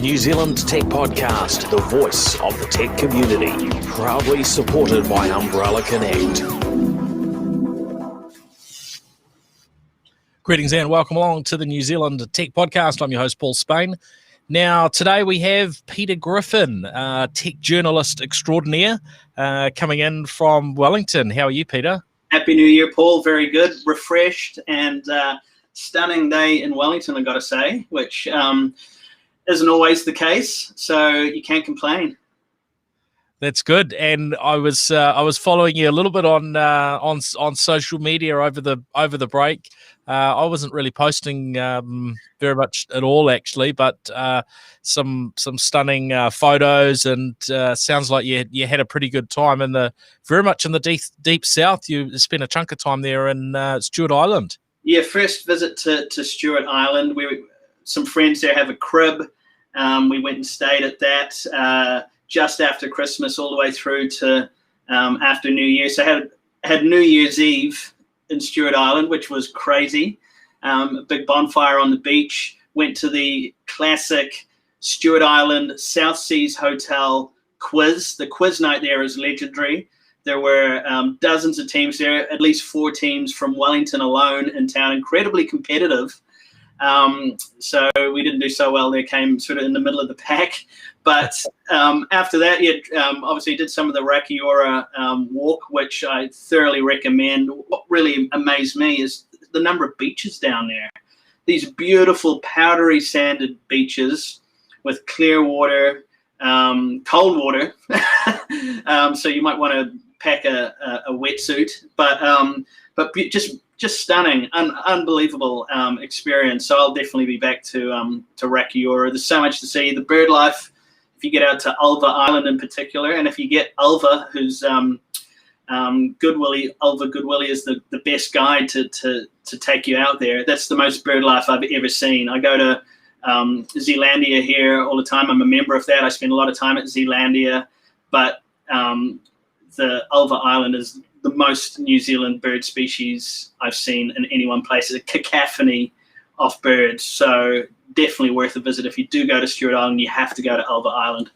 New Zealand Tech Podcast, the voice of the tech community, proudly supported by Umbrella Connect. Greetings and welcome along to the New Zealand Tech Podcast. I'm your host, Paul Spain. Now, today we have Peter Griffin, tech journalist extraordinaire, coming in from Wellington. How are you, Peter? Happy New Year, Paul. Very good, refreshed, and stunning day in Wellington, I've got to say, which isn't always the case, so you can't complain. That's good. And I was following you a little bit on social media over the break. I wasn't really posting very much at all, actually, but some stunning photos, and sounds like you had a pretty good time very much in the deep south. You spent a chunk of time there in Stewart Island. Yeah, first visit to Stewart Island. Some friends there have a crib. We went and stayed at that just after Christmas, all the way through to after New Year. So had New Year's Eve in Stewart Island, which was crazy. A big bonfire on the beach. Went to the classic Stewart Island South Seas Hotel quiz. The quiz night there is legendary. There were dozens of teams there, at least 4 teams from Wellington alone in town, incredibly competitive. So we didn't do so well there, came sort of in the middle of the pack. But after that, obviously did some of the Rakiura walk, which I thoroughly recommend. What really amazed me is the number of beaches down there. These beautiful powdery sanded beaches with clear water, cold water. So you might want to pack a wetsuit, but just stunning, unbelievable experience. So I'll definitely be back to Rakiura. There's so much to see. The bird life, if you get out to Ulva Island in particular, and if you get Ulva, who's Ulva Goodwillie is the best guide to take you out there. That's the most bird life I've ever seen. I go to Zealandia here all the time. I'm a member of that. I spend a lot of time at Zealandia, but the Ulva Island is the most New Zealand bird species I've seen in any one place. It's a cacophony of birds, so definitely worth a visit. If you do go to Stewart Island, you have to go to Ulva Island.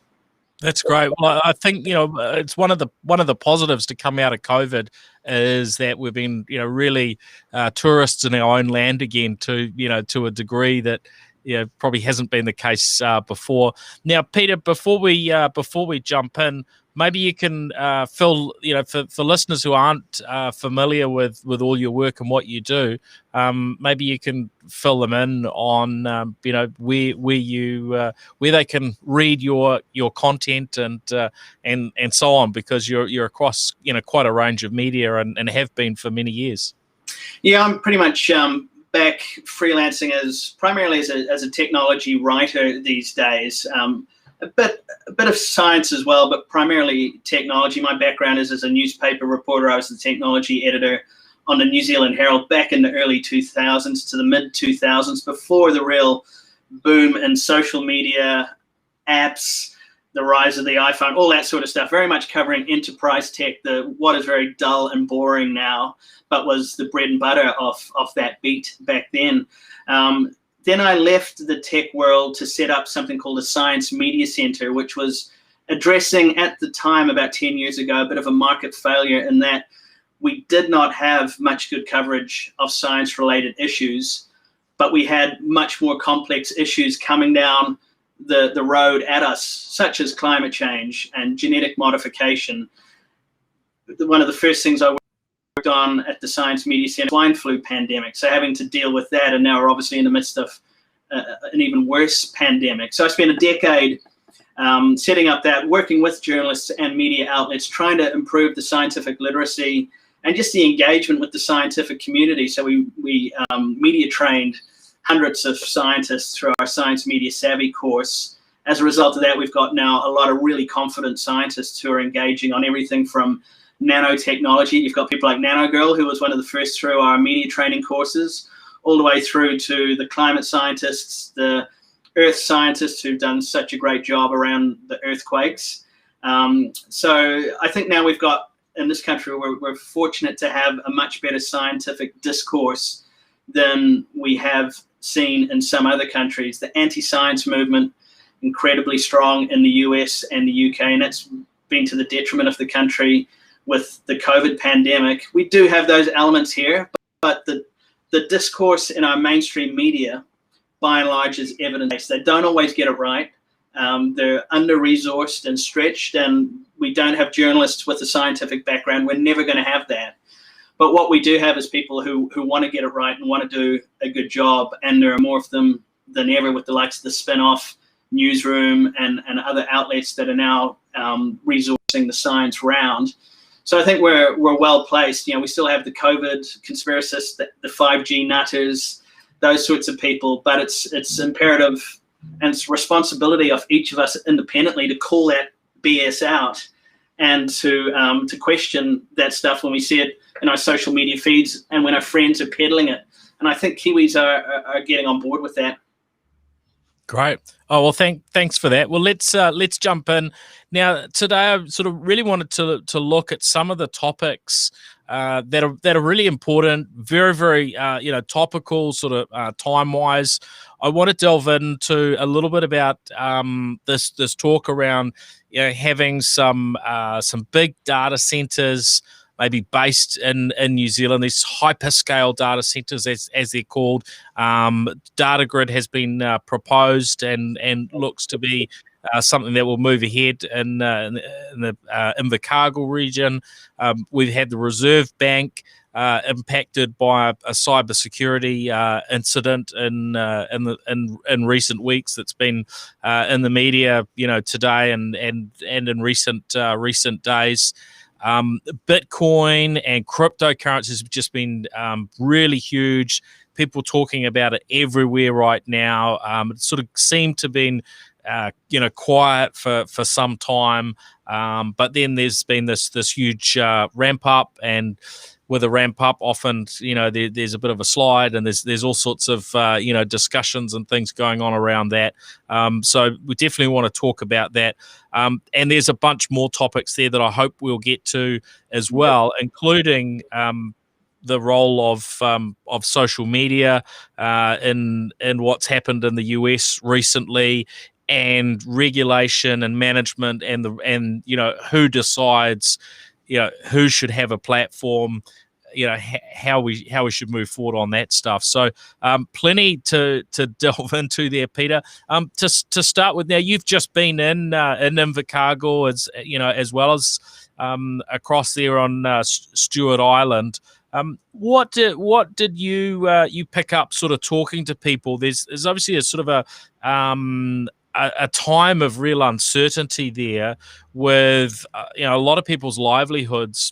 That's great. Well, I think it's one of the positives to come out of COVID is that we've been really tourists in our own land again to a degree that probably hasn't been the case before. Now, Peter, before we jump in, maybe you can fill, for listeners who aren't familiar with all your work and what you do, maybe you can fill them in on, where they can read your content and so on, because you're across, quite a range of media and have been for many years. Yeah, I'm pretty much back freelancing primarily as a technology writer these days. A bit of science as well, but primarily technology. My background is as a newspaper reporter. I was the technology editor on the New Zealand Herald back in the early 2000s to the mid 2000s, before the real boom in social media, apps, the rise of the iPhone, all that sort of stuff. Very much covering enterprise tech, what is very dull and boring now, but was the bread and butter of that beat back then. Then I left the tech world to set up something called a Science Media Center, which was addressing, at the time, about 10 years ago, a bit of a market failure in that we did not have much good coverage of science-related issues, but we had much more complex issues coming down the road at us, such as climate change and genetic modification. One of the first things I worked on at the Science Media Center, swine flu pandemic. So having to deal with that, and now we're obviously in the midst of an even worse pandemic. So I spent a decade setting up that, working with journalists and media outlets, trying to improve the scientific literacy and just the engagement with the scientific community. So we media trained hundreds of scientists through our Science Media Savvy course. As a result of that, we've got now a lot of really confident scientists who are engaging on everything from nanotechnology. You've got people like Nano Girl, who was one of the first through our media training courses, all the way through to the climate scientists, the earth scientists who've done such a great job around the earthquakes. So I think now we've got, in this country, we're fortunate to have a much better scientific discourse than we have seen in some other countries. The anti-science movement incredibly strong in the US and the UK, and that's been to the detriment of the country with the COVID pandemic. We do have those elements here, but the discourse in our mainstream media, by and large, is evidence-based. They don't always get it right. They're under-resourced and stretched, and we don't have journalists with a scientific background. We're never going to have that. But what we do have is people who want to get it right and want to do a good job, and there are more of them than ever with the likes of the Spin-Off Newsroom and other outlets that are now resourcing the science round. So I think we're well placed. We still have the COVID conspiracists, the 5G nutters, those sorts of people, but it's imperative and it's responsibility of each of us independently to call that BS out and to question that stuff when we see it in our social media feeds and when our friends are peddling it. And I think Kiwis are getting on board with that. Great. Oh, well, thanks for that. Well, let's jump in now. Today, I sort of really wanted to look at some of the topics that are really important, very, very topical, sort of time wise. I want to delve into a little bit about this talk around having some big data centers, maybe based in New Zealand, these hyperscale data centers, as they're called. Data grid has been proposed and looks to be something that will move ahead in the Invercargill region. We've had the Reserve Bank impacted by a cybersecurity incident in recent weeks. That's been in the media, today and in recent days. Bitcoin and cryptocurrencies have just been really huge. People talking about it everywhere right now. It sort of seemed to have been quiet for some time, but then there's been this huge ramp up, and with a ramp up, often there's a bit of a slide, and there's all sorts of discussions and things going on around that. So we definitely want to talk about that, and there's a bunch more topics there that I hope we'll get to as well, including the role of social media in what's happened in the US recently, and regulation and management, and who decides who should have a platform, how we should move forward on that stuff. So plenty to delve into there, Peter. To start with, now you've just been in Invercargill, as well as across there on Stewart Island. What did you pick up sort of talking to people? There's obviously a sort of a time of real uncertainty there, with a lot of people's livelihoods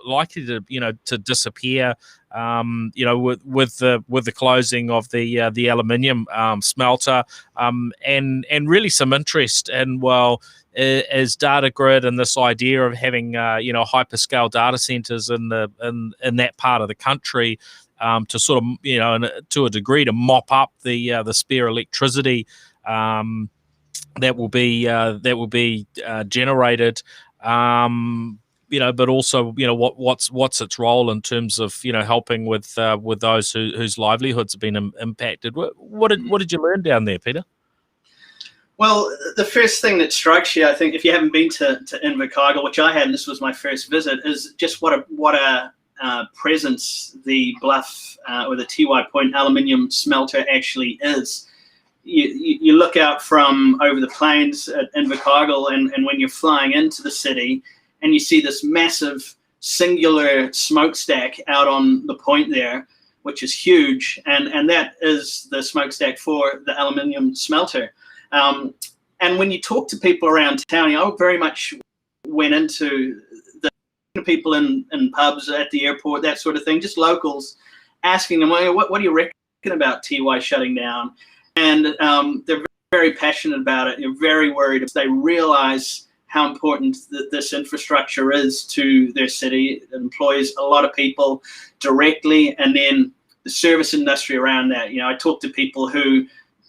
likely to disappear, with the closing of the aluminium smelter, and really some interest in, as data grid and this idea of having hyperscale data centers in that part of the country, to sort of to a degree to mop up the spare electricity that will be generated, but also what's its role in terms of helping with those whose livelihoods have been impacted. What did you learn down there, Peter? Well, the first thing that strikes you, I think, if you haven't been to Invercargill, which I hadn't, this was my first visit, is just what a presence the Bluff or the TY Point aluminium smelter actually is. You look out from over the plains at Invercargill, and when you're flying into the city, and you see this massive singular smokestack out on the point there, which is huge, and that is the smokestack for the aluminium smelter. And when you talk to people around town, I very much went into the people in pubs at the airport, that sort of thing, just locals, asking them, what do you reckon about TY shutting down? And they're very passionate about it. They're very worried. They realize how important this infrastructure is to their city. It employs a lot of people directly, and then the service industry around that. I talk to people who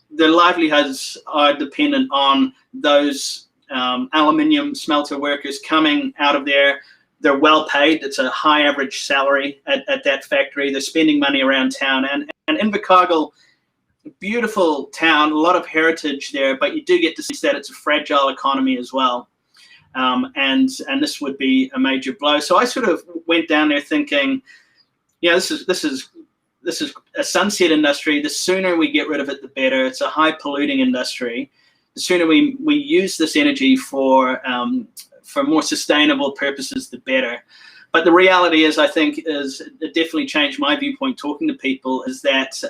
their livelihoods are dependent on those aluminium smelter workers coming out of there. They're well paid. It's a high average salary at that factory. They're spending money around town. And Invercargill, beautiful town, a lot of heritage there, but you do get to see that it's a fragile economy as well. And this would be a major blow. So I sort of went down there thinking, this is a sunset industry. The sooner we get rid of it, the better. It's a high polluting industry. The sooner we use this energy for more sustainable purposes, the better. But the reality is, I think, it definitely changed my viewpoint talking to people, is that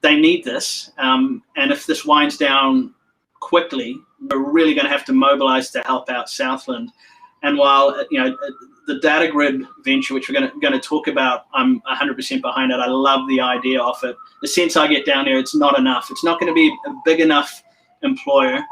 they need this. And if this winds down quickly, we're really going to have to mobilize to help out Southland. And while the data grid venture, which we're going to talk about, I'm 100% behind it. I love the idea of it. The sense I get down there, it's not enough. It's not going to be a big enough employer.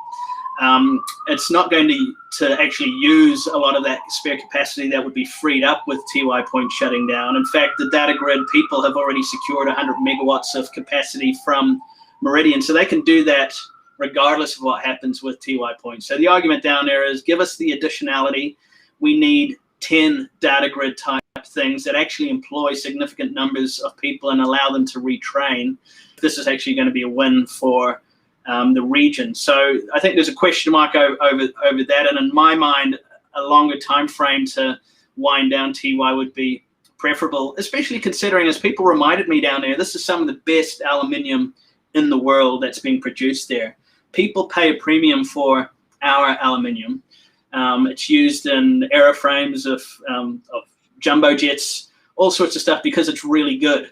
It's not going to actually use a lot of that spare capacity that would be freed up with TY Point shutting down. In fact, the data grid people have already secured 100 megawatts of capacity from Meridian, so they can do that regardless of what happens with TY Point. So the argument down there is, give us the additionality. We need 10 data grid type things that actually employ significant numbers of people and allow them to retrain. This is actually going to be a win for the region. So I think there's a question mark over that, and in my mind, a longer time frame to wind down TY would be preferable, especially considering, as people reminded me down there, this is some of the best aluminium in the world that's being produced there. People pay a premium for our aluminium. It's used in airframes of jumbo jets, all sorts of stuff, because it's really good.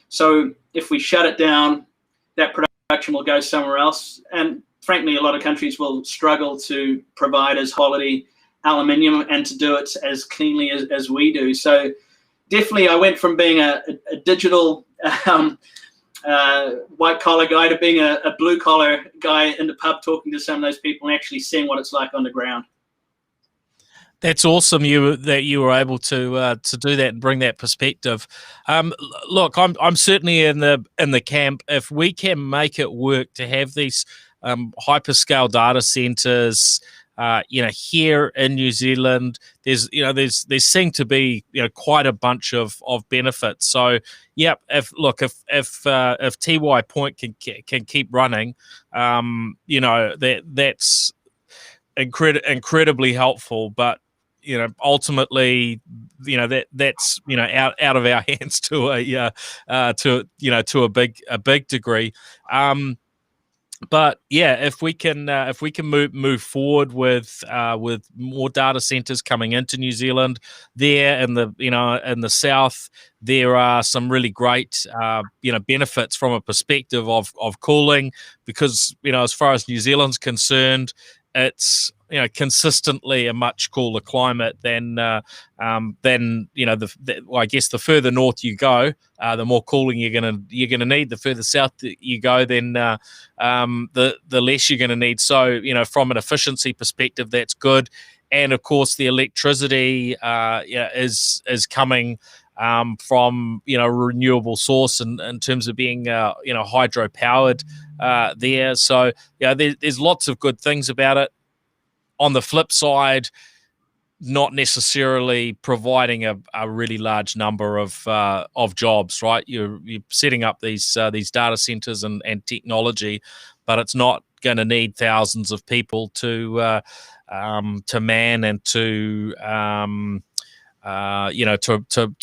So if we shut it down, that production will go somewhere else. And frankly, a lot of countries will struggle to provide as quality aluminium and to do it as cleanly as we do. So definitely I went from being a digital white-collar guy to being a blue-collar guy in the pub, talking to some of those people and actually seeing what it's like on the ground. That's awesome that you were able to do that and bring that perspective. Look, I'm certainly in the camp. If we can make it work to have these hyperscale data centers, here in New Zealand, there's seem to be quite a bunch of benefits. So if TY Point can keep running, that's incredibly helpful. But ultimately, that's out of our hands to a big degree. But if we can move forward with more data centers coming into New Zealand, there in the south, there are some really great benefits from a perspective of cooling, because as far as New Zealand's concerned, it's consistently a much cooler climate than I guess the further north you go, the more cooling you're gonna need. The further south you go, then the less you're gonna need. So from an efficiency perspective, that's good. And of course, the electricity is coming from a renewable source in terms of being hydro powered there. So there's lots of good things about it. On the flip side, not necessarily providing a really large number of jobs, right? You're setting up these data centers and technology, but it's not going to need thousands of people to man and to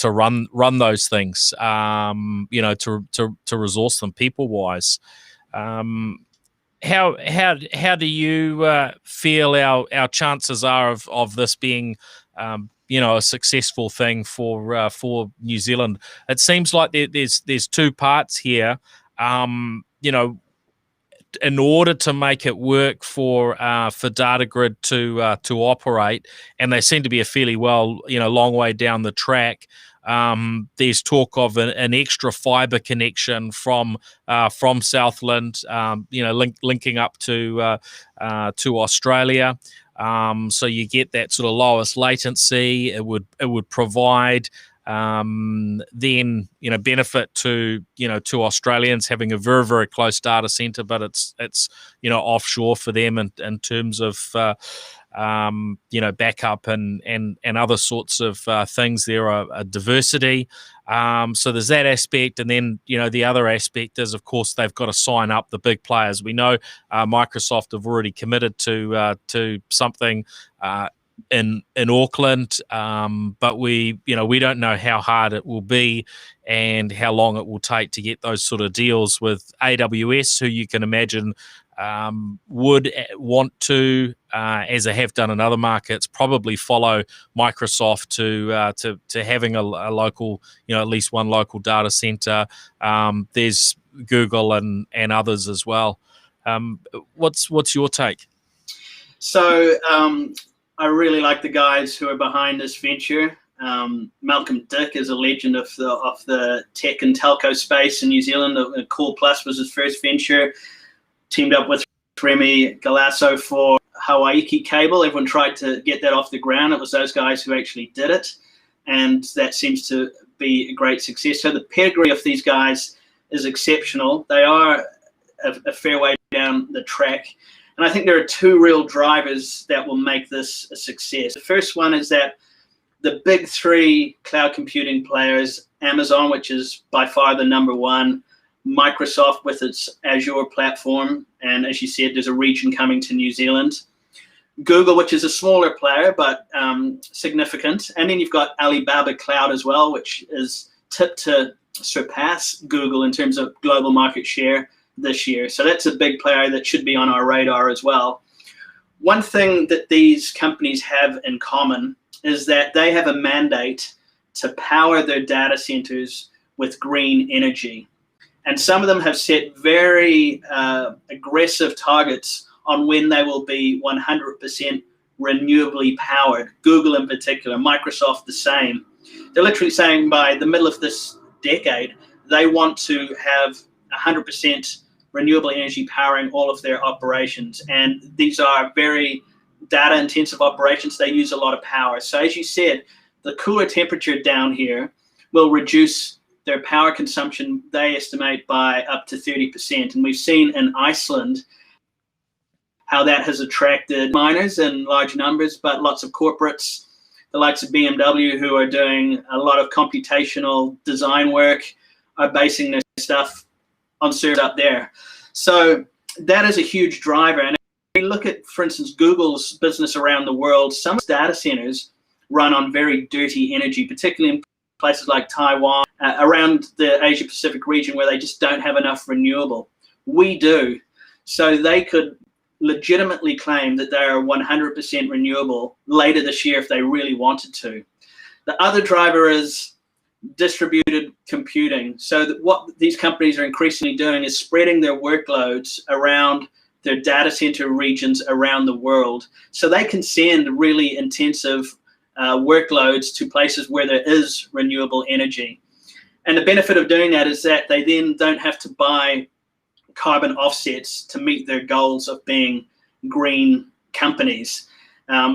run those things, to resource them people wise. How do you feel our chances are of this being a successful thing for New Zealand? It seems like there's two parts here. In order to make it work for Data Grid to operate, and they seem to be a fairly long way down the track. There's talk of an extra fibre connection from Southland, linking up to Australia. So you get that sort of lowest latency. It would provide then benefit to Australians having a very, very close data centre, but it's offshore for them in terms of backup and other sorts of things. There are a diversity. So there's that aspect, and then the other aspect is, of course, they've got to sign up the big players. We know Microsoft have already committed to something in Auckland, but we don't know how hard it will be and how long it will take to get those sort of deals with AWS, who you can imagine would want to, as they have done in other markets, probably follow Microsoft to having a local, at least one local data center. There's Google and others as well. What's your take? So I really like the guys who are behind this venture. Malcolm Dick is a legend of the tech and telco space in New Zealand. Core Plus was his first venture. Teamed up with Remy Galasso for Hawaii Cable. Everyone tried to get that off the ground. It was those guys who actually did it, and that seems to be a great success. So the pedigree of these guys is exceptional. They are a fair way down the track. And I think there are two real drivers that will make this a success. The first one is that the big three cloud computing players, Amazon, which is by far the number one, Microsoft with its Azure platform, and as you said, there's a region coming to New Zealand. Google, which is a smaller player but significant, and then you've got Alibaba Cloud as well, which is tipped to surpass Google in terms of global market share this year. So that's a big player that should be on our radar as well. One thing that these companies have in common is that they have a mandate to power their data centers with green energy. And some of them have set very aggressive targets on when they will be 100% renewably powered. Google in particular, Microsoft the same. They're literally saying by the middle of this decade, they want to have 100% renewable energy powering all of their operations. And these are very data intensive operations. They use a lot of power. So as you said, the cooler temperature down here will reduce their power consumption, they estimate, by up to 30%. And we've seen in Iceland how that has attracted miners in large numbers, but lots of corporates, the likes of BMW, who are doing a lot of computational design work, are basing their stuff on servers up there. So that is a huge driver. And if you look at, for instance, Google's business around the world, some data centers run on very dirty energy, particularly in places like Taiwan, around the Asia Pacific region, where they just don't have enough renewable. We do. So they could legitimately claim that they are 100% renewable later this year if they really wanted to. The other driver is distributed computing. So that what these companies are increasingly doing is spreading their workloads around their data center regions around the world, so they can send really intensive workloads to places where there is renewable energy. And the benefit of doing that is that they then don't have to buy carbon offsets to meet their goals of being green companies,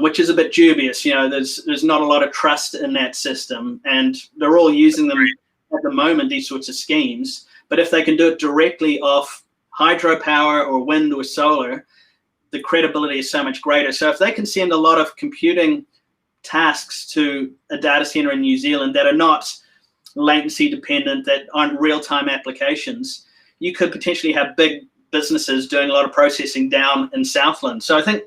which is a bit dubious. There's not a lot of trust in that system, and they're all using them at the moment, these sorts of schemes. But if they can do it directly off hydropower or wind or solar, the credibility is so much greater. So if they can send a lot of computing tasks to a data center in New Zealand that are not latency dependent, that aren't real-time applications, you could potentially have big businesses doing a lot of processing down in Southland. So I think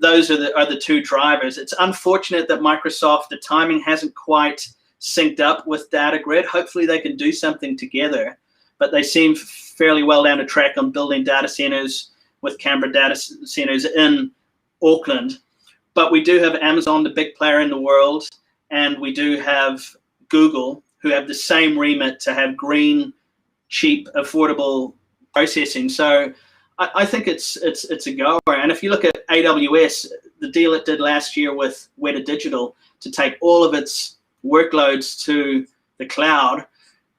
those are the two drivers. It's unfortunate that Microsoft, the timing hasn't quite synced up with DataGrid. Hopefully they can do something together, but they seem fairly well down the track on building data centers with Canberra data centers in Auckland. But we do have Amazon, the big player in the world, and we do have Google, who have the same remit to have green, cheap, affordable processing. So I think it's a goer. And if you look at AWS, the deal it did last year with Weta Digital to take all of its workloads to the cloud,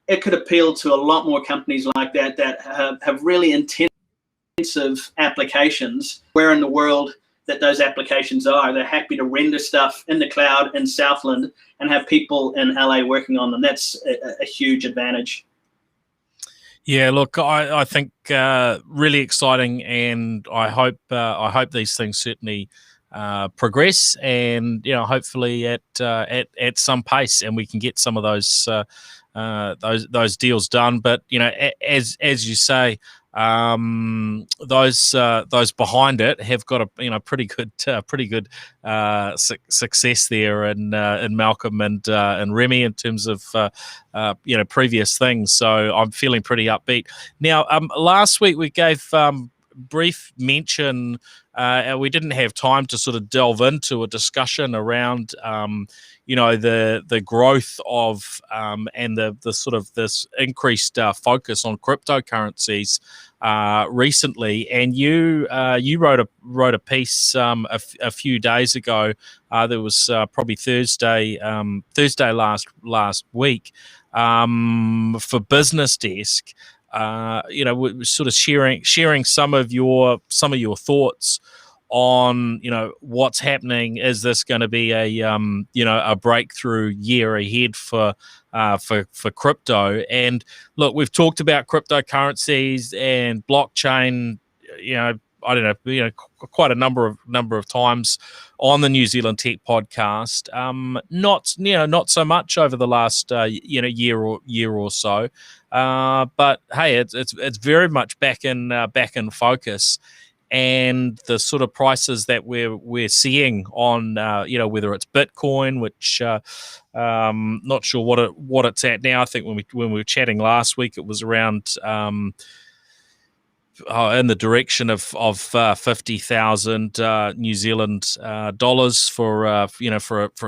it could appeal to a lot more companies like that have really intensive applications. Where in the world that those applications are, they're happy to render stuff in the cloud in Southland and have people in LA working on them. That's a huge advantage. Yeah, look, I think really exciting, and I hope these things certainly progress, and hopefully at some pace, and we can get some of those deals done. But as you say, those behind it have got a pretty good success there in Malcolm and Remy in terms of previous things. So I'm feeling pretty upbeat. Now, last week we gave brief mention. We didn't have time to sort of delve into a discussion around the growth of and the sort of this increased focus on cryptocurrencies recently, and you wrote a piece a few days ago. There was probably Thursday last week for Business Desk. Sort of sharing some of your thoughts on what's happening. Is this going to be a breakthrough year ahead for crypto? And look, we've talked about cryptocurrencies and blockchain, I don't know, quite a number of times on the New Zealand Tech podcast. Not so much over the last year or so. But hey, it's very much back in focus, and the sort of prices that we're seeing on whether it's Bitcoin, which not sure what it's at now. I think when we were chatting last week, it was around in the direction of 50,000 New Zealand dollars for a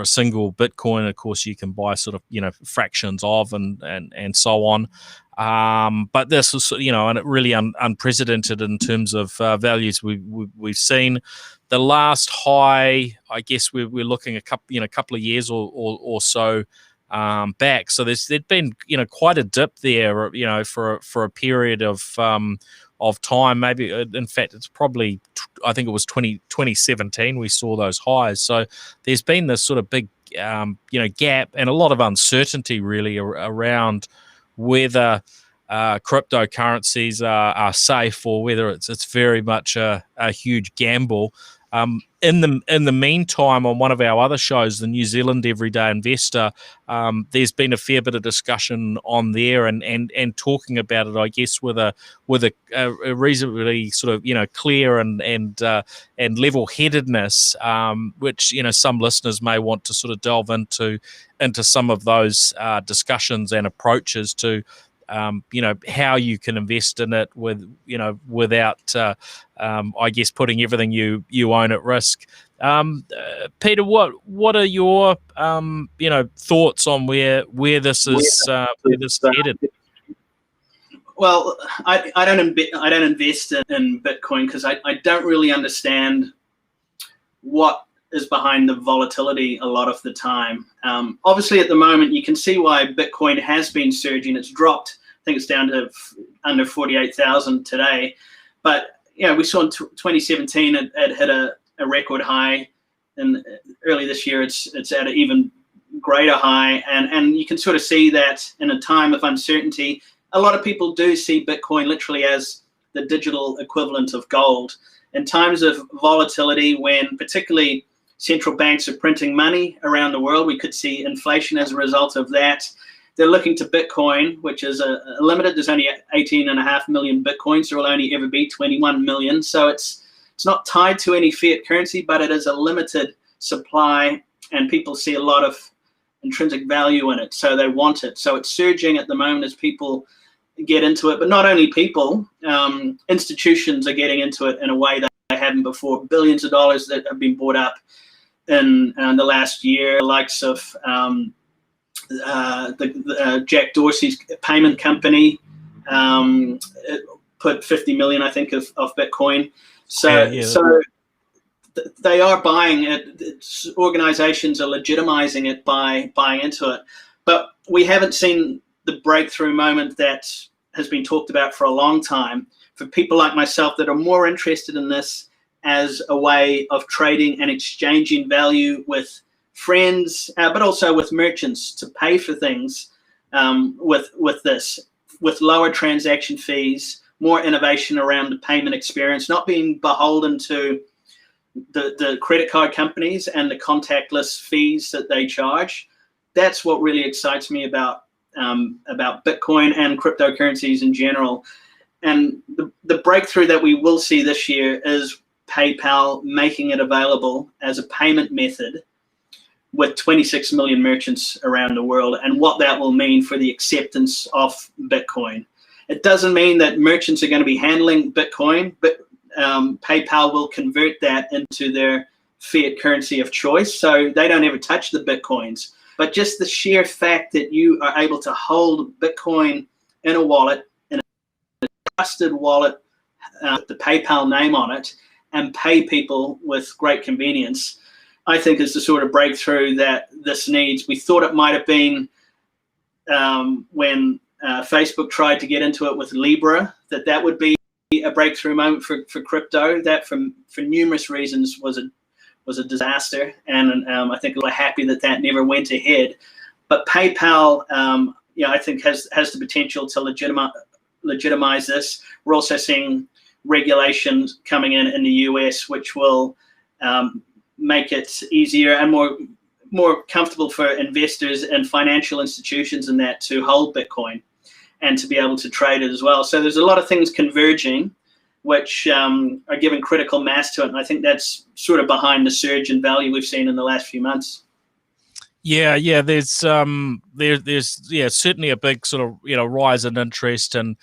single Bitcoin. Of course, you can buy sort of fractions of and so on. But this was and it really unprecedented in terms of values we've seen. The last high, I guess we're looking a couple of years or so back. So there'd been quite a dip there, for a period of time. Maybe in fact it's probably, I think it was 2017 we saw those highs. So there's been this sort of big gap and a lot of uncertainty really around whether cryptocurrencies are safe or whether it's very much a huge gamble. In the meantime, on one of our other shows, the New Zealand Everyday Investor, there's been a fair bit of discussion on there and talking about it, I guess, with a reasonably sort of clear and level-headedness, which some listeners may want to sort of delve into some of those discussions and approaches to how you can invest in it without I guess putting everything you own at risk. Peter, what are your thoughts on where this is headed? Well, I don't invest in Bitcoin because I don't really understand what is behind the volatility a lot of the time. Obviously, at the moment, you can see why Bitcoin has been surging. It's dropped. I think it's down to under 48,000 today. But we saw in 2017 it hit a record high, and early this year it's at an even greater high. And you can sort of see that in a time of uncertainty, a lot of people do see Bitcoin literally as the digital equivalent of gold. In times of volatility, when particularly central banks are printing money around the world, we could see inflation as a result of that. They're looking to Bitcoin, which is a limited. There's only 18.5 million Bitcoins. There will only ever be 21 million. So it's not tied to any fiat currency, but it is a limited supply, and people see a lot of intrinsic value in it, so they want it. So it's surging at the moment as people get into it. But not only people, institutions are getting into it in a way that they haven't before. Billions of dollars that have been bought up in the last year, the likes of Jack Dorsey's payment company put 50 million, I think, of Bitcoin. So they are buying it. Organizations are legitimizing it by buying into it. But we haven't seen the breakthrough moment that has been talked about for a long time. For people like myself that are more interested in this as a way of trading and exchanging value with friends, but also with merchants to pay for things with this, with lower transaction fees, more innovation around the payment experience, not being beholden to the credit card companies and the contactless fees that they charge. That's what really excites me about Bitcoin and cryptocurrencies in general. And the breakthrough that we will see this year is PayPal making it available as a payment method with 26 million merchants around the world, and what that will mean for the acceptance of Bitcoin. It doesn't mean that merchants are going to be handling Bitcoin, but PayPal will convert that into their fiat currency of choice, so they don't ever touch the Bitcoins. But just the sheer fact that you are able to hold Bitcoin in a wallet, in a trusted wallet with the PayPal name on it, and pay people with great convenience, I think is the sort of breakthrough that this needs. We thought it might have been when Facebook tried to get into it with Libra, that would be a breakthrough moment for crypto. That for numerous reasons was a disaster, and I think we're happy that never went ahead. But PayPal, I think has the potential to legitimize this. We're also seeing regulations coming in the US, which will make it easier and more comfortable for investors and financial institutions in that to hold Bitcoin and to be able to trade it as well. So there's a lot of things converging, which are giving critical mass to it. And I think that's sort of behind the surge in value we've seen in the last few months. Yeah, there's certainly a big sort of rise in interest, and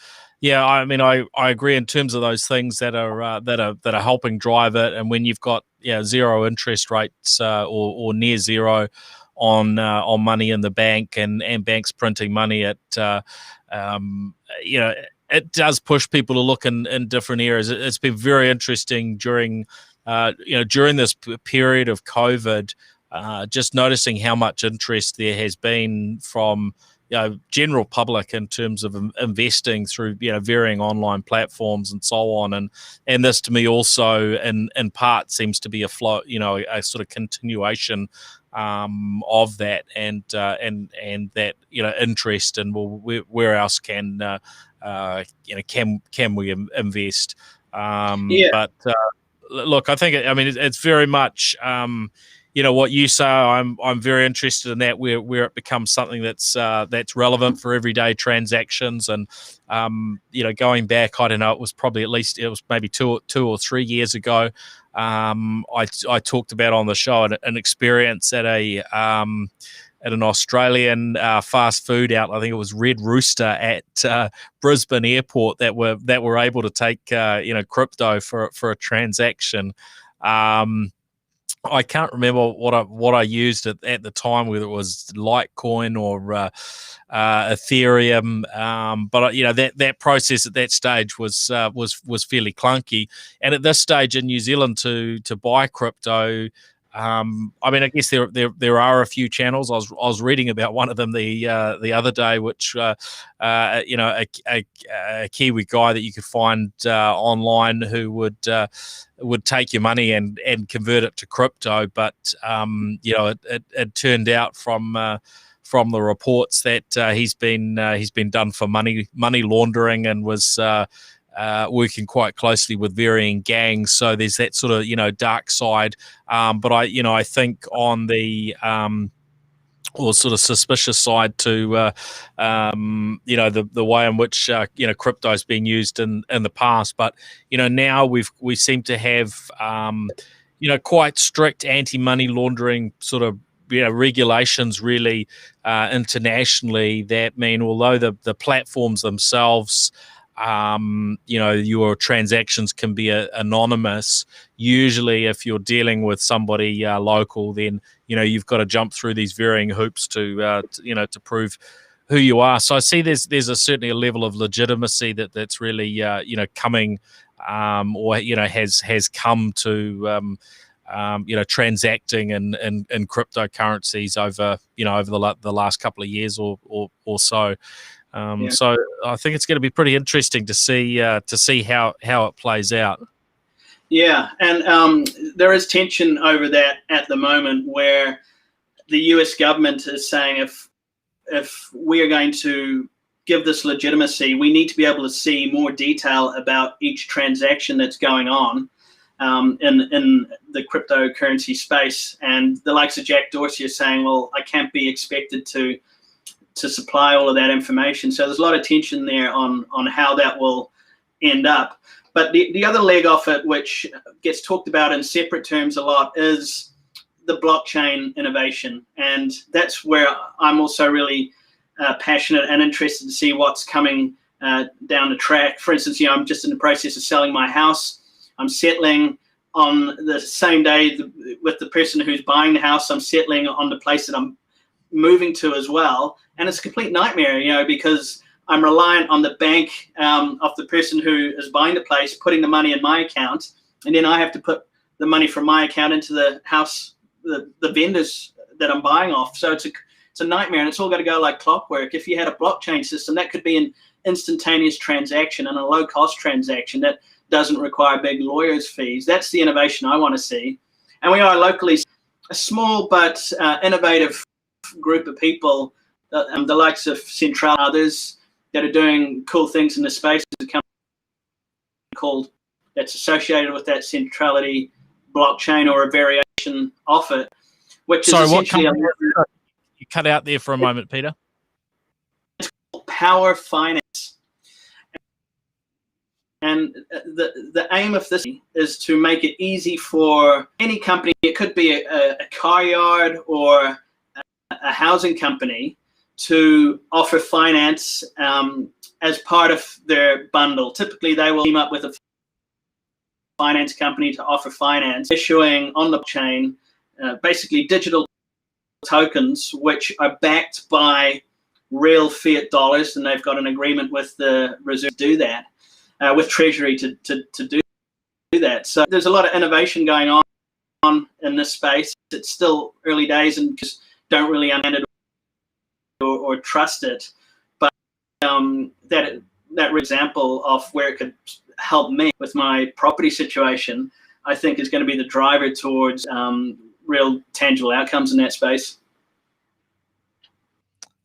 I mean I agree in terms of those things that are helping drive it. And when you've got zero interest rates or near zero on money in the bank, and banks printing money at it does push people to look in different areas. It's been very interesting during this period of COVID. Just noticing how much interest there has been from general public in terms of investing through varying online platforms and so on, and this to me also in part seems to be a flow, a sort of continuation of that, and that interest, and where else can we invest? But look, I think it's very much what you say. I'm very interested in that, where it becomes something that's relevant for everyday transactions. And going back, I don't know, it was maybe two or 3 years ago. I talked about on the show an experience at an Australian fast food outlet. I think it was Red Rooster at Brisbane Airport that were able to take crypto for a transaction. I can't remember what I used at the time, whether it was Litecoin or Ethereum, but that process at that stage was fairly clunky. And at this stage in New Zealand to buy crypto, I guess there are a few channels. I was reading about one of them the other day, which a Kiwi guy that you could find online who would take your money and convert it to crypto. But it turned out from the reports that he's been done for money laundering, and was working quite closely with varying gangs. So there's that sort of dark side. But I think on the or sort of suspicious side to the way in which crypto has been used in the past. But now we seem to have quite strict anti-money laundering sort of regulations really internationally, that mean although the platforms themselves, your transactions can be anonymous, usually if you're dealing with somebody local, then you've got to jump through these varying hoops to prove who you are. So I see there's certainly a level of legitimacy that's really coming, or has come to transacting in cryptocurrencies over the last couple of years or so. So I think it's going to be pretty interesting to see how it plays out. Yeah, and there is tension over that at the moment, where the US government is saying if we are going to give this legitimacy, we need to be able to see more detail about each transaction that's going on. in the cryptocurrency space, and the likes of Jack Dorsey are saying, well, I can't be expected to supply all of that information. So there's a lot of tension there on how that will end up. But the other leg of it, which gets talked about in separate terms a lot, is the blockchain innovation. And that's where I'm also really passionate and interested to see what's coming down the track. For instance, I'm just in the process of selling my house. I'm settling on the same day with the person who's buying the house. I'm settling on the place that I'm moving to as well. And it's a complete nightmare, because I'm reliant on the bank of the person who is buying the place, putting the money in my account, and then I have to put the money from my account into the house, the vendors that I'm buying off. So it's a nightmare, and it's all got to go like clockwork. If you had a blockchain system, that could be an instantaneous transaction and a low-cost transaction that doesn't require big lawyers' fees. That's the innovation I want to see. And we are locally a small but innovative group of people, the likes of Central, others that are doing cool things in the space. There's a company called that's associated with that Centrality blockchain or a variation of it, which is essentially you cut out there for a moment, Peter. It's called Power Finance. And the aim of this is to make it easy for any company. It could be a car yard or a housing company to offer finance as part of their bundle. Typically, they will team up with a finance company to offer finance, issuing on the chain basically digital tokens which are backed by real fiat dollars, and they've got an agreement with the Reserve to do that, with Treasury to do that. So there's a lot of innovation going on in this space. It's still early days and just don't really understand it or trust it, but that example of where it could help me with my property situation, I think is going to be the driver towards real tangible outcomes in that space.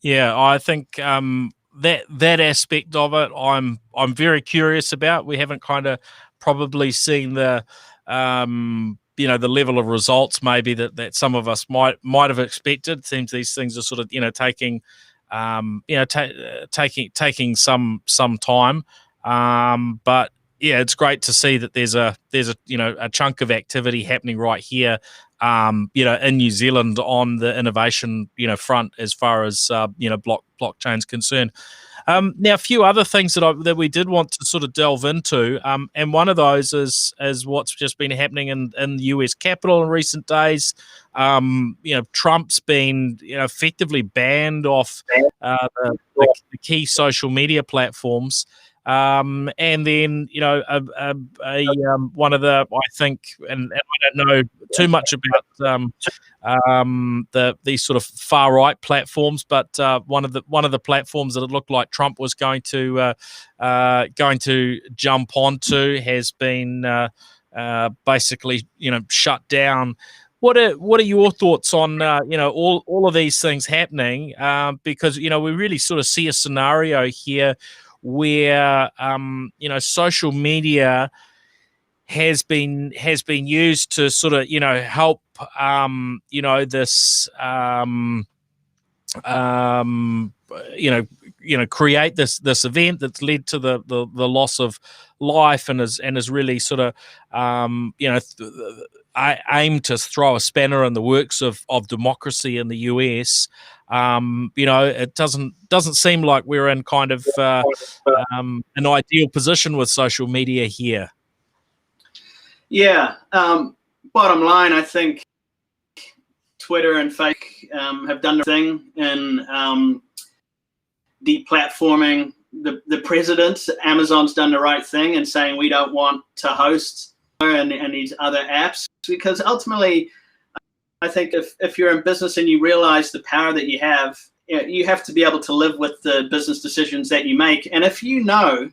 Yeah, I think that aspect of it, I'm very curious about. We haven't kind of probably seen the the level of results maybe that some of us might have expected. It seems these things are sort of taking taking some time, but yeah, it's great to see that there's a chunk of activity happening right here in New Zealand on the innovation front as far as blockchain's concerned. Now, a few other things that we did want to sort of delve into, and one of those is what's just been happening in the US Capitol in recent days. Trump's been effectively banned off the key social media platforms. And then one of the, I think, and I don't know too much about these sort of far right platforms, but one of the platforms that it looked like Trump was going to jump onto has been basically shut down. What are your thoughts on all of these things happening? Because we really sort of see a scenario here where social media has been used to sort of help this create this event that's led to the loss of life and is really sort of aim to throw a spanner in the works of democracy in the US. It doesn't seem like we're in kind of an ideal position with social media here. Yeah. Bottom line, I think Twitter and Facebook have done their thing in deplatforming the president. Amazon's done the right thing in saying we don't want to host and these other apps, because ultimately, I think if you're in business and you realize the power that you have to be able to live with the business decisions that you make. And if you know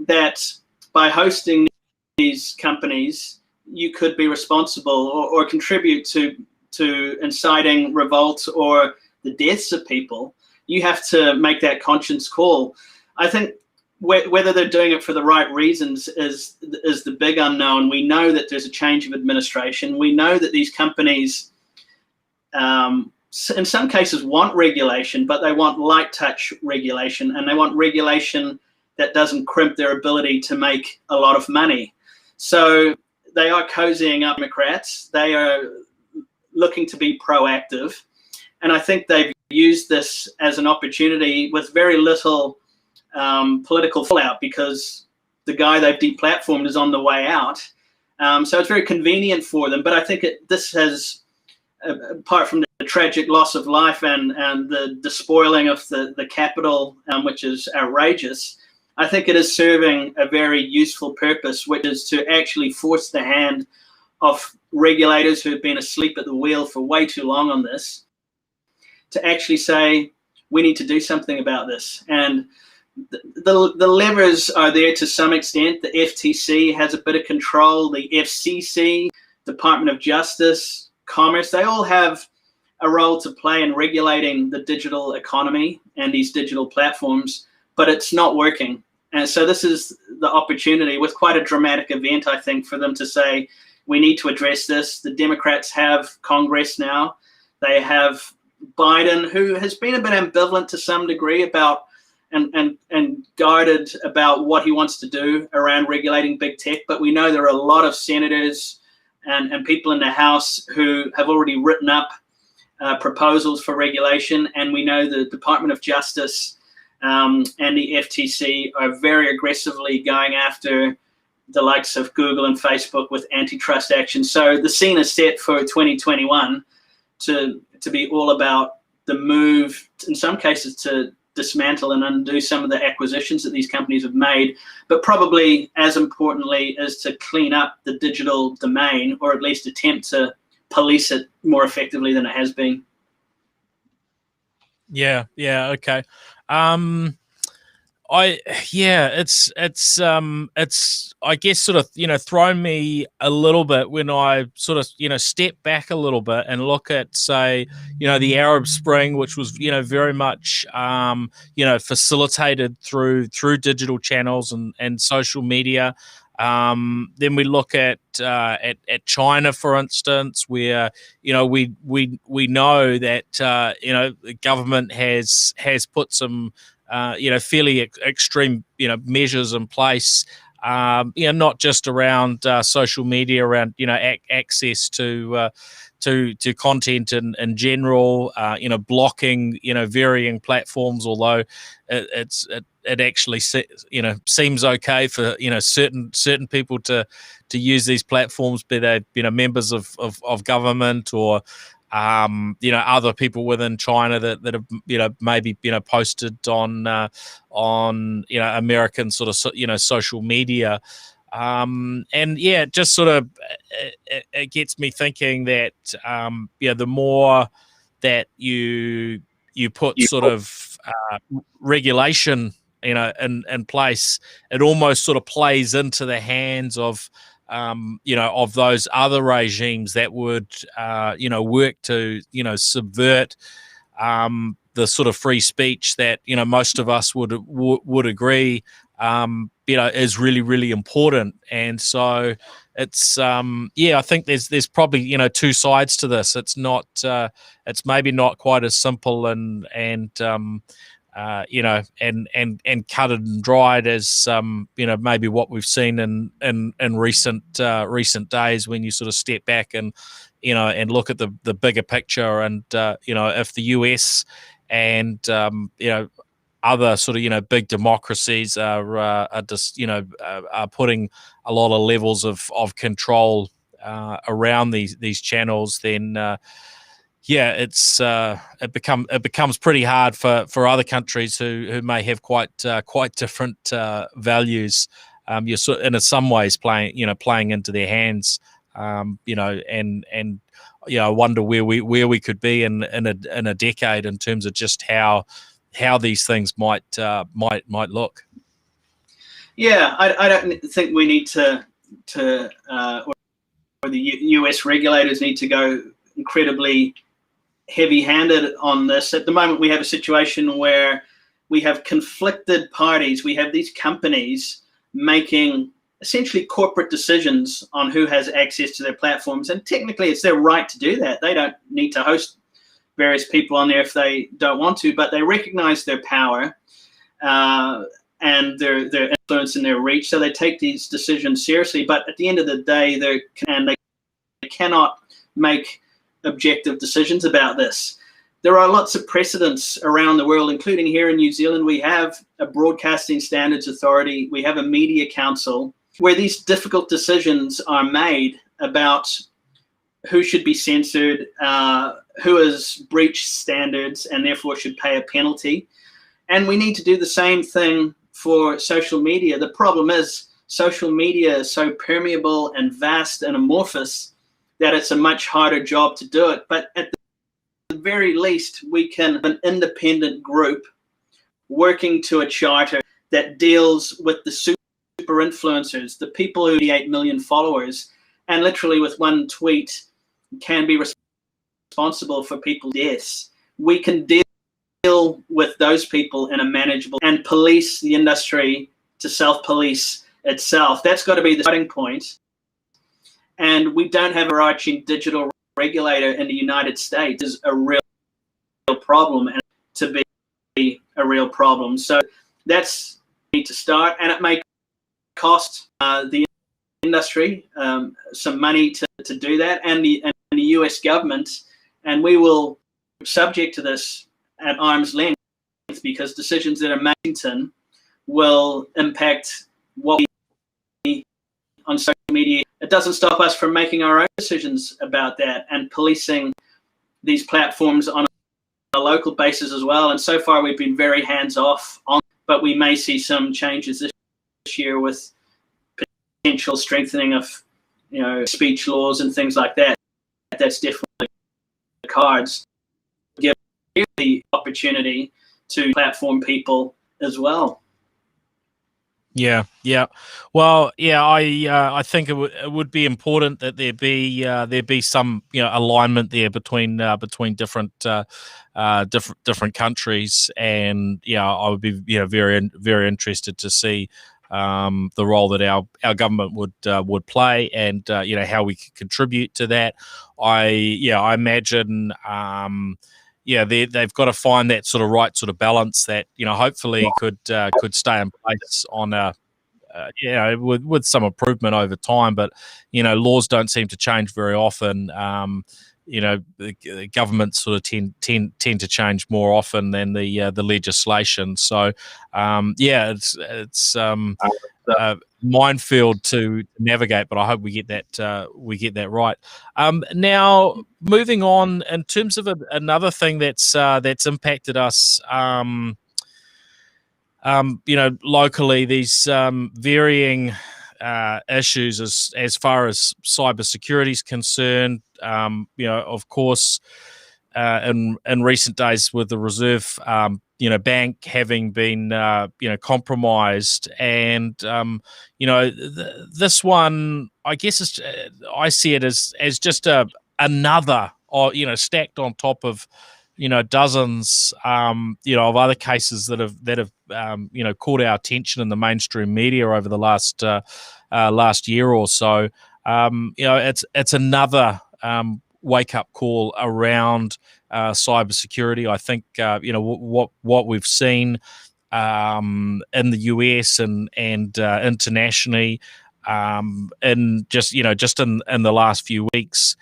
that by hosting these companies, you could be responsible or contribute to inciting revolt or the deaths of people, you have to make that conscious call. I think whether they're doing it for the right reasons is the big unknown. We know that there's a change of administration. We know that these companies, in some cases, want regulation, but they want light touch regulation, and they want regulation that doesn't crimp their ability to make a lot of money. So they are cozying up Democrats. They are looking to be proactive. And I think they've used this as an opportunity with very little political fallout, because the guy they've deplatformed is on the way out. So it's very convenient for them. But I think this has, apart from the tragic loss of life and the despoiling of the capital, which is outrageous, I think it is serving a very useful purpose, which is to actually force the hand of regulators who have been asleep at the wheel for way too long on this, to actually say, we need to do something about this. And the levers are there to some extent. The FTC has a bit of control. The FCC, Department of Justice, Commerce, they all have a role to play in regulating the digital economy and these digital platforms, but it's not working. And so this is the opportunity, with quite a dramatic event, I think, for them to say, we need to address this. The Democrats have Congress now. They have Biden, who has been a bit ambivalent to some degree about and guarded about what he wants to do around regulating big tech. But we know there are a lot of senators and people in the House who have already written up proposals for regulation. And we know the Department of Justice and the FTC are very aggressively going after the likes of Google and Facebook with antitrust action. So the scene is set for 2021 to be all about the move, in some cases, to dismantle and undo some of the acquisitions that these companies have made, but probably as importantly is to clean up the digital domain, or at least attempt to police it more effectively than it has been. Yeah, okay. It's I guess sort of, thrown me a little bit when I sort of, step back a little bit and look at, say, the Arab Spring, which was, very much, facilitated through digital channels and social media. Then we look at China, for instance, where we know that the government has put some fairly extreme measures in place, not just around social media, around access to content in general, blocking varying platforms, although it actually seems okay for certain people to use these platforms, be they members of government or other people within China that have maybe posted on American sort of social media. Just sort of it gets me thinking that the more that you put sort of regulation in place, it almost sort of plays into the hands of of those other regimes that would work to subvert the sort of free speech that most of us would agree is really, really important. And so it's I think there's probably two sides to this. It's not it's maybe not quite as simple and cut and dried as maybe what we've seen in recent days, when you sort of step back and and look at the bigger picture, and if the US and other sort of big democracies are just are putting a lot of levels of control around these channels, then it becomes pretty hard for other countries who may have quite different values. You're sort in some ways playing into their hands, and I wonder where we could be in a decade in terms of just how these things might look. Yeah, I don't think we need to or the US regulators need to go incredibly heavy-handed on this. At the moment, we have a situation where we have conflicted parties. We have these companies making essentially corporate decisions on who has access to their platforms. And technically, it's their right to do that. They don't need to host various people on there if they don't want to, but they recognize their power and their influence and their reach. So they take these decisions seriously. But at the end of the day, they cannot make objective decisions about this. There are lots of precedents around the world, including here in New Zealand. We have a Broadcasting Standards Authority. We have a Media Council where these difficult decisions are made about who should be censored, who has breached standards and therefore should pay a penalty. And we need to do the same thing for social media. The problem is social media is so permeable and vast and amorphous that it's a much harder job to do it. But at the very least, we can have an independent group working to a charter that deals with the super influencers, the people who have 8 million followers, and literally with one tweet can be responsible for people's deaths. We can deal with those people in a manageable and police the industry to self-police itself. That's got to be the starting point. And we don't have a overarching digital regulator in the United States. Is a real problem, and to be a real problem. So that's need to start, and it may cost the industry some money to do that, and the US government, and we will subject to this at arm's length because decisions that are made in Washington will impact what we on social media. It doesn't stop us from making our own decisions about that and policing these platforms on a local basis as well. And so far we've been very hands-off on, but we may see some changes this year with potential strengthening of, speech laws and things like that. That's definitely the cards. Give the opportunity to platform people as well. Yeah. Well, yeah, I think it would be important that there be some alignment there between different different countries, and I would be very very interested to see the role that our government would play, and how we could contribute to that. I imagine. They've got to find that sort of right sort of balance that hopefully could stay in place on a with some improvement over time. But laws don't seem to change very often. The governments sort of tend to change more often than the legislation. So it's minefield to navigate, but I hope we get that right. Now, moving on, in terms of another thing that's impacted us, locally, these varying issues as far as cybersecurity is concerned. Of course, in recent days with the Reserve Bank having been compromised, and this one, I guess I see it as just another stacked on top of dozens of other cases that have caught our attention in the mainstream media over the last year or so. It's another wake up call around cybersecurity. I think what we've seen in the US and internationally, and just in the last few weeks,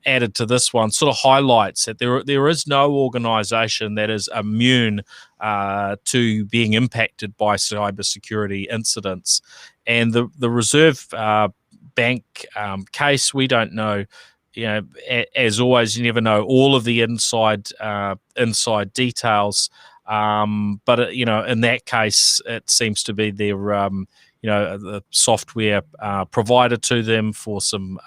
added to this one, sort of highlights that there is no organisation that is immune to being impacted by cybersecurity incidents. And the Reserve Bank case, we don't know. As always, you never know all of the inside details. But in that case, it seems to be their the software provider to them for some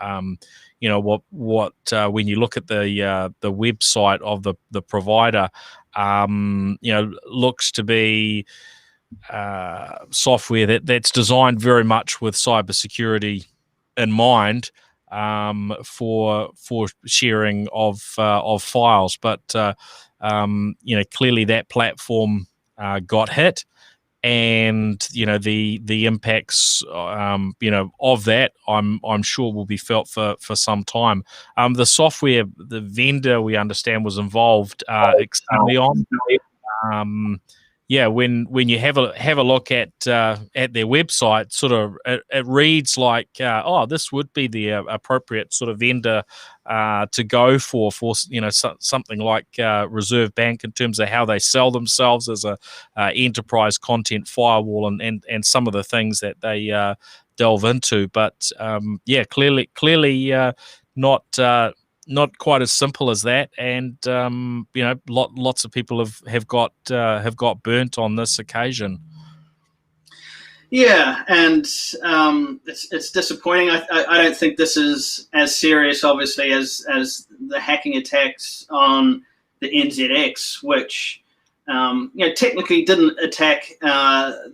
what when you look at the website of the provider, looks to be software that's designed very much with cybersecurity in mind, for sharing of files. But clearly that platform got hit. And the impacts of that I'm sure will be felt for some time. The software, the vendor we understand was involved, Extelion. When you have a look at their website, sort of it reads like this would be the appropriate sort of vendor to go for something like Reserve Bank in terms of how they sell themselves as a enterprise content firewall and some of the things that they delve into. But clearly not quite as simple as that, and lots of people have got burnt on this occasion. Yeah, and it's disappointing. I don't think this is as serious, obviously, as the hacking attacks on the NZX, which technically didn't attack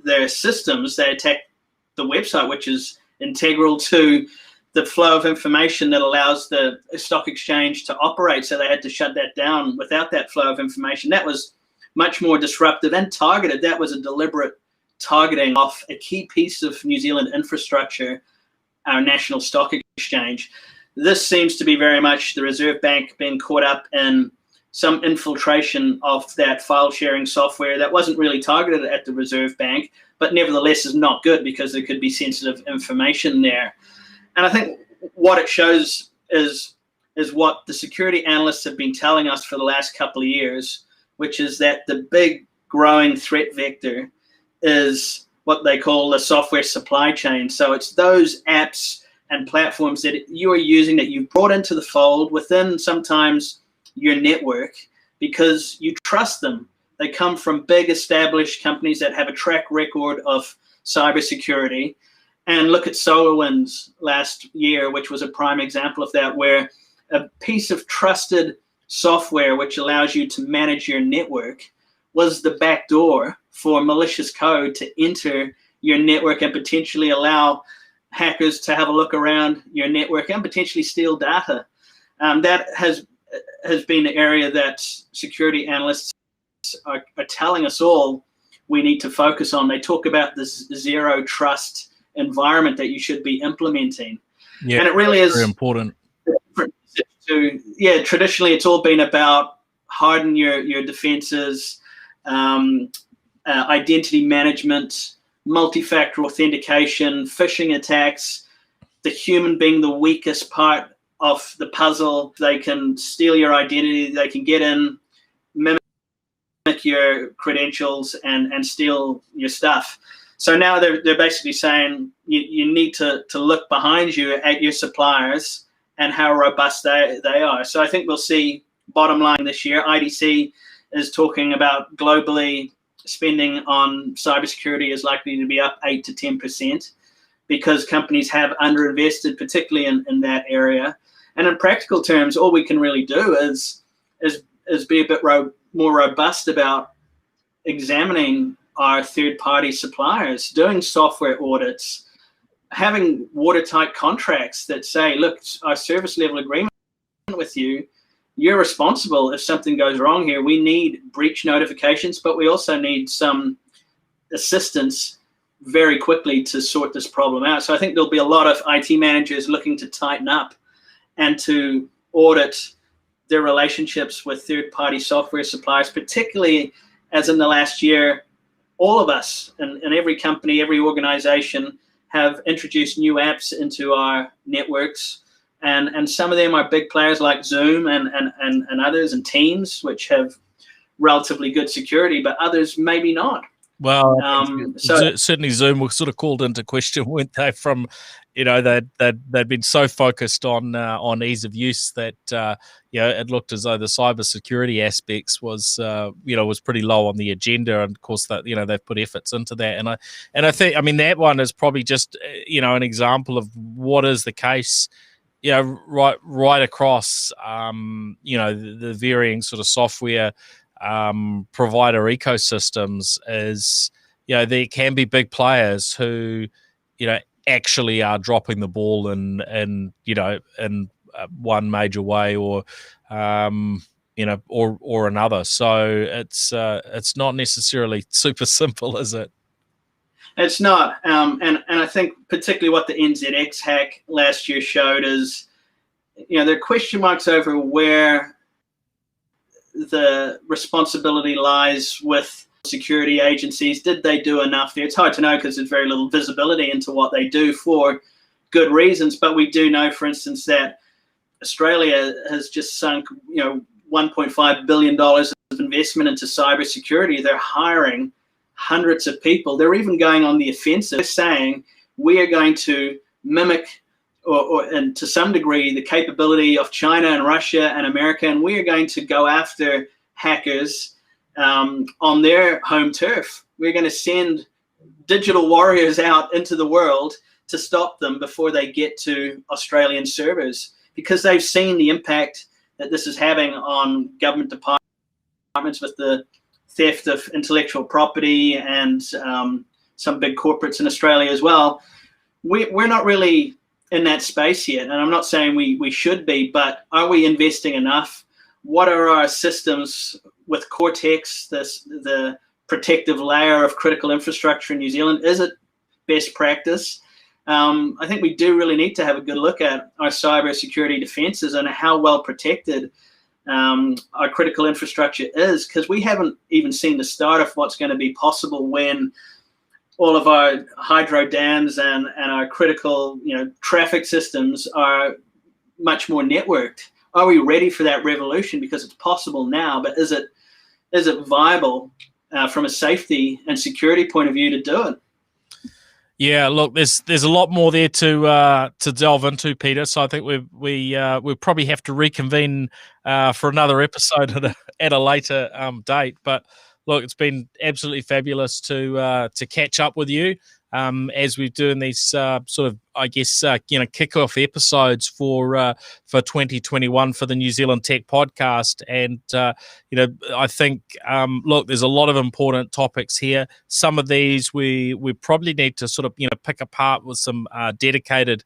their systems. They attacked the website, which is integral to the flow of information that allows the stock exchange to operate. So they had to shut that down. Without that flow of information, that was much more disruptive and targeted. That was a deliberate targeting of a key piece of New Zealand infrastructure, our national stock exchange. This seems to be very much the Reserve Bank being caught up in some infiltration of that file sharing software that wasn't really targeted at the Reserve Bank, but nevertheless is not good because there could be sensitive information there. And I think what it shows is what the security analysts have been telling us for the last couple of years, which is that the big growing threat vector is what they call the software supply chain. So it's those apps and platforms that you are using that you've brought into the fold within sometimes your network because you trust them. They come from big established companies that have a track record of cybersecurity. And look at SolarWinds last year, which was a prime example of that, where a piece of trusted software which allows you to manage your network was the back door for malicious code to enter your network and potentially allow hackers to have a look around your network and potentially steal data. That has been the area that security analysts are telling us all we need to focus on. They talk about this zero trust environment that you should be implementing. Yeah, and it really is very important. Traditionally it's all been about harden your defenses, identity management, multi-factor authentication, phishing attacks, the human being the weakest part of the puzzle. They can steal your identity, they can get in, mimic your credentials and steal your stuff. So now they're basically saying you need to look behind you at your suppliers and how robust they are. So I think we'll see, bottom line this year, IDC is talking about globally spending on cybersecurity is likely to be up 8 to 10% because companies have underinvested, particularly in that area. And in practical terms, all we can really do is be a bit more robust about examining our third-party suppliers, doing software audits, having watertight contracts that say, look, our service level agreement with you, you're responsible if something goes wrong here. We need breach notifications, but we also need some assistance very quickly to sort this problem out. So I think there'll be a lot of IT managers looking to tighten up and to audit their relationships with third-party software suppliers, particularly as in the last year, all of us in every company, every organization have introduced new apps into our networks. And some of them are big players like Zoom and others, and Teams, which have relatively good security, but others maybe not. Well, certainly Zoom was sort of called into question, weren't they? From, they'd been so focused on ease of use that it looked as though the cybersecurity aspects was pretty low on the agenda, and of course that they've put efforts into that, and I think that one is probably just an example of what is the case. Right across, the varying sort of software provider ecosystems is, there can be big players who, actually are dropping the ball in one major way, or, or another. So it's not necessarily super simple, is it? It's not, and I think particularly what the NZX hack last year showed is, there are question marks over where the responsibility lies with security agencies. Did they do enough there? It's hard to know because there's very little visibility into what they do for good reasons. But we do know, for instance, that Australia has just sunk, $1.5 billion of investment into cybersecurity. They're hiring hundreds of people. They're even going on the offensive. They're saying we are going to mimic and to some degree the capability of China and Russia and America, and we are going to go after hackers on their home turf. We're going to send digital warriors out into the world to stop them before they get to Australian servers, because they've seen the impact that this is having on government departments with the theft of intellectual property and some big corporates in Australia as well. We're not really in that space yet, and I'm not saying we should be, but are we investing enough? What are our systems with Cortex, the protective layer of critical infrastructure in New Zealand? Is it best practice? I think we do really need to have a good look at our cyber security defenses and how well protected our critical infrastructure is, because we haven't even seen the start of what's going to be possible when all of our hydro dams and our critical traffic systems are much more networked. Are we ready for that revolution? Because it's possible now, but is it viable from a safety and security point of view to do it? Yeah, look, there's a lot more there to delve into, Peter. So I think we probably have to reconvene for another episode at a later date. But look, it's been absolutely fabulous to catch up with you as we're doing these sort of, I guess, kickoff episodes for 2021 for the New Zealand Tech Podcast. And I think look, there's a lot of important topics here. Some of these we probably need to sort of pick apart with some dedicated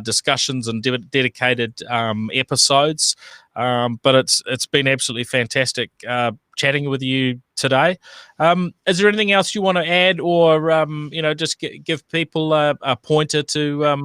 discussions and dedicated episodes. But it's been absolutely fantastic chatting with you today. Is there anything else you want to add, or just give people a pointer to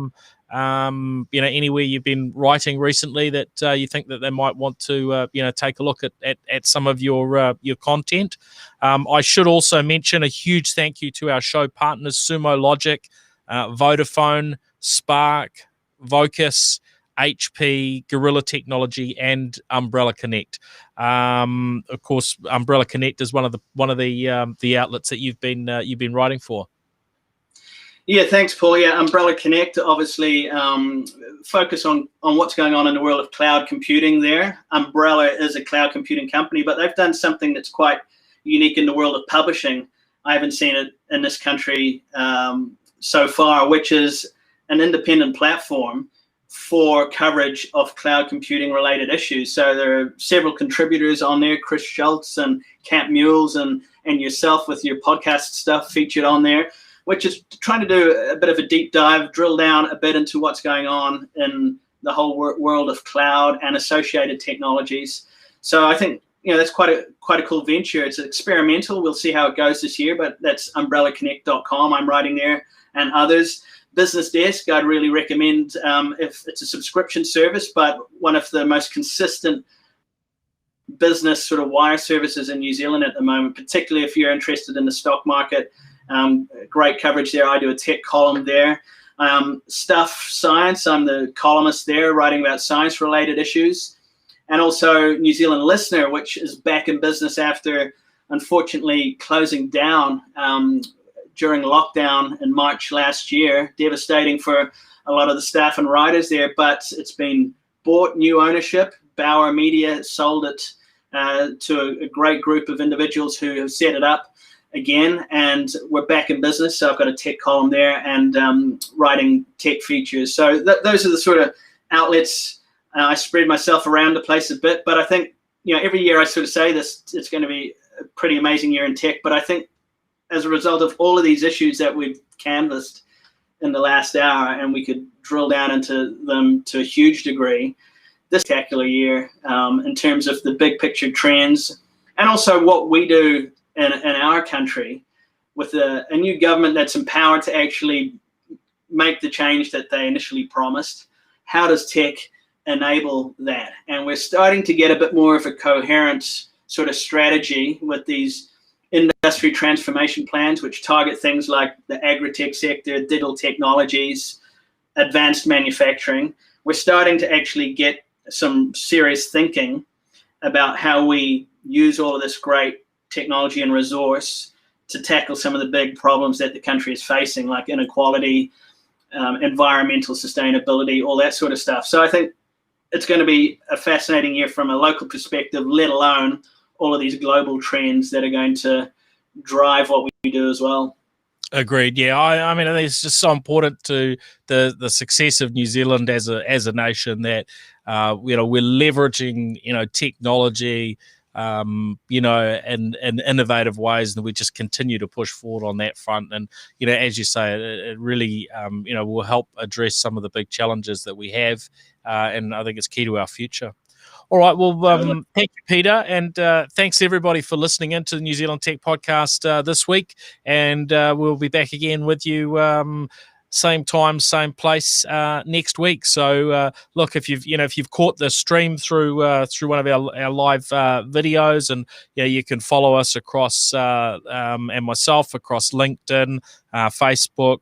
anywhere you've been writing recently that you think that they might want to take a look at some of your content? I should also mention a huge thank you to our show partners: Sumo Logic, Vodafone, Spark, Vocus, HP, Gorilla Technology, and Umbrella Connect. Of course, Umbrella Connect is one of the outlets that you've been writing for. Yeah, thanks, Paul. Yeah, Umbrella Connect obviously focus on what's going on in the world of cloud computing there. Umbrella is a cloud computing company, but they've done something that's quite unique in the world of publishing. I haven't seen it in this country so far, which is an independent platform for coverage of cloud computing related issues. So there are several contributors on there: Chris Schultz and Camp Mules and yourself with your podcast stuff featured on there, which is trying to do a bit of a deep dive, drill down a bit into what's going on in the whole world of cloud and associated technologies. So I think that's quite a cool venture. It's experimental. We'll see how it goes this year, but that's umbrellaconnect.com. I'm writing there, and others. Business Desk, I'd really recommend if it's a subscription service, but one of the most consistent business sort of wire services in New Zealand at the moment, particularly if you're interested in the stock market. Great coverage there. I do a tech column there. Stuff Science, I'm the columnist there, writing about science-related issues. And also New Zealand Listener, which is back in business after, unfortunately, closing down during lockdown in March last year. Devastating for a lot of the staff and writers there, but it's been bought, new ownership. Bauer Media sold it to a great group of individuals who have set it up again, and we're back in business. So I've got a tech column there and writing tech features. So those are the sort of outlets. I spread myself around the place a bit, but I think every year I sort of say this, it's going to be a pretty amazing year in tech. But I think as a result of all of these issues that we've canvassed in the last hour, and we could drill down into them to a huge degree, this spectacular year in terms of the big picture trends, and also what we do in our country with a new government that's empowered to actually make the change that they initially promised. How does tech enable that? And we're starting to get a bit more of a coherent sort of strategy with these industry transformation plans, which target things like the agri-tech sector, digital technologies, advanced manufacturing. We're starting to actually get some serious thinking about how we use all of this great technology and resource to tackle some of the big problems that the country is facing, like inequality, environmental sustainability, all that sort of stuff. So I think it's going to be a fascinating year from a local perspective, let alone all of these global trends that are going to drive what we do as well. Agreed. Yeah, I mean, it's just so important to the success of New Zealand as a nation that we're leveraging technology in innovative ways, and we just continue to push forward on that front. And as you say, it really will help address some of the big challenges that we have, and I think it's key to our future. All right, well, thank you, Peter, and thanks everybody for listening into the New Zealand Tech Podcast this week, and we'll be back again with you same time, same place next week. So look, if you've caught the stream through one of our live videos, and you can follow us across and myself across LinkedIn, Facebook,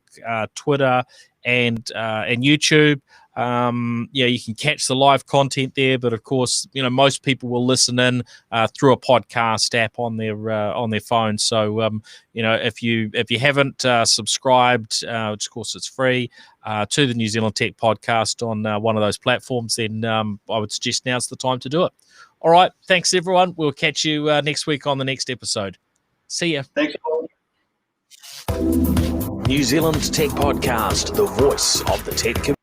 Twitter, and YouTube. You can catch the live content there, but of course, most people will listen in through a podcast app on their phone. So, if you haven't subscribed, which of course it's free, to the New Zealand Tech Podcast on one of those platforms, then I would suggest now's the time to do it. All right, thanks everyone. We'll catch you next week on the next episode. See ya. Thanks, Paul. New Zealand Tech Podcast, the voice of the tech community.